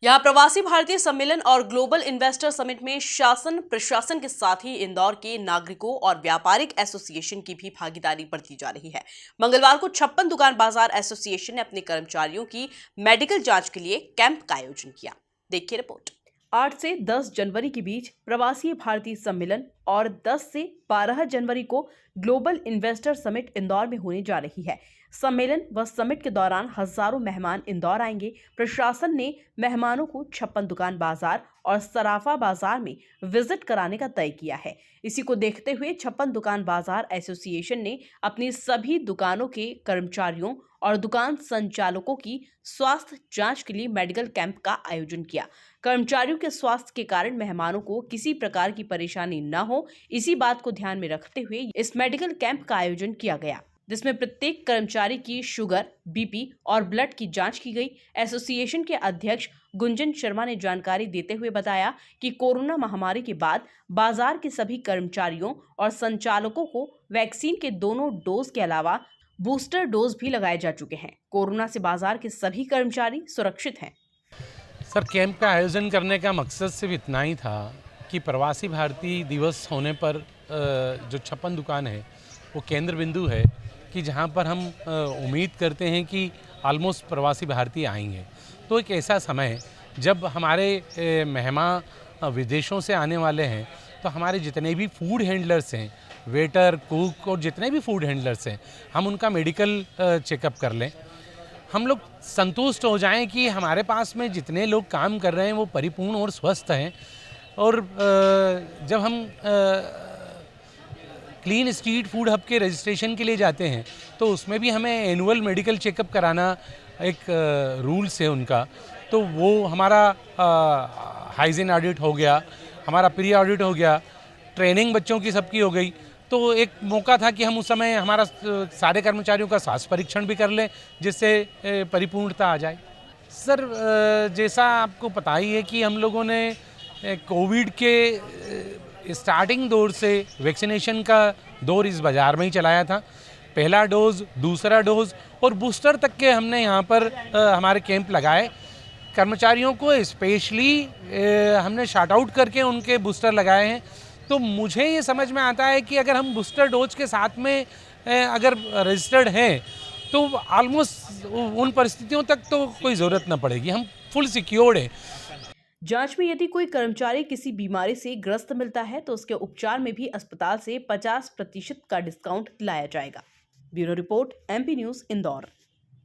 यहाँ प्रवासी भारतीय सम्मेलन और ग्लोबल इन्वेस्टर समिट में शासन प्रशासन के साथ ही इंदौर के नागरिकों और व्यापारिक एसोसिएशन की भी भागीदारी बढ़ती जा रही है। मंगलवार को 56 दुकान बाजार एसोसिएशन ने अपने कर्मचारियों की मेडिकल जांच के लिए कैंप का आयोजन किया। देखिए रिपोर्ट। 8 से 10 जनवरी के बीच प्रवासी भारतीय सम्मेलन और 10 से 12 जनवरी को ग्लोबल इन्वेस्टर समिट इंदौर में होने जा रही है। सम्मेलन व समिट के दौरान हजारों मेहमान इंदौर आएंगे। प्रशासन ने मेहमानों को 56 दुकान बाजार और सराफा बाजार में विजिट कराने का तय किया है। इसी को देखते हुए 56 दुकान बाजार एसोसिएशन ने अपनी सभी दुकानों के कर्मचारियों और दुकान संचालकों की स्वास्थ्य जांच के लिए मेडिकल कैंप का आयोजन किया। कर्मचारियों के स्वास्थ्य के कारण मेहमानों को किसी प्रकार की परेशानी न हो, इसी बात को ध्यान में रखते हुए इस मेडिकल कैंप का आयोजन किया गया, जिसमें प्रत्येक कर्मचारी की शुगर, बीपी और ब्लड की जांच की गई। एसोसिएशन के अध्यक्ष गुंजन शर्मा ने जानकारी देते हुए बताया कि कोरोना महामारी के बाद बाजार के सभी कर्मचारियों और संचालकों को वैक्सीन के दोनों डोज के अलावा बूस्टर डोज भी लगाए जा चुके हैं। कोरोना से बाजार के सभी कर्मचारी सुरक्षित हैं। सर, कैंप का आयोजन करने का मकसद सिर्फ इतना ही था कि प्रवासी भारतीय दिवस होने पर जो 56 दुकान है वो केंद्र बिंदु है कि जहां पर हम उम्मीद करते हैं कि ऑलमोस्ट प्रवासी भारतीय आएंगे। तो एक ऐसा समय है जब हमारे मेहमान विदेशों से आने वाले हैं, तो हमारे जितने भी फूड हैंडलर्स हैं, वेटर, कुक और जितने भी फूड हैंडलर्स हैं, हम उनका मेडिकल चेकअप कर लें। हम लोग संतुष्ट हो जाएं कि हमारे पास में जितने लोग काम कर रहे हैं वो परिपूर्ण और स्वस्थ हैं। और जब हम क्लीन स्ट्रीट फूड हब के रजिस्ट्रेशन के लिए जाते हैं तो उसमें भी हमें एनुअल मेडिकल चेकअप कराना एक रूल्स है उनका। तो वो हमारा हाइजीन ऑडिट हो गया, हमारा प्री ऑडिट हो गया, ट्रेनिंग बच्चों की सबकी हो गई। तो एक मौका था कि हम उस समय हमारा सारे कर्मचारियों का स्वास्थ्य परीक्षण भी कर लें, जिससे परिपूर्णता आ जाए। सर, जैसा आपको पता ही है कि हम लोगों ने कोविड के स्टार्टिंग दौर से वैक्सीनेशन का दौर इस बाज़ार में ही चलाया था। पहला डोज, दूसरा डोज और बूस्टर तक के हमने यहाँ पर हमारे कैंप लगाए। कर्मचारियों को स्पेशली हमने शार्ट आउट करके उनके बूस्टर लगाए हैं। तो मुझे ये समझ में आता है कि अगर हम बूस्टर डोज के साथ में अगर रजिस्टर्ड हैं तो ऑलमोस्ट उन परिस्थितियों तक तो कोई ज़रूरत ना पड़ेगी, हम फुल सिक्योर्ड है। जांच में यदि कोई कर्मचारी किसी बीमारी से ग्रस्त मिलता है तो उसके उपचार में भी अस्पताल से 50% का डिस्काउंट दिलाया जाएगा। Bureau report, MP news, Indore.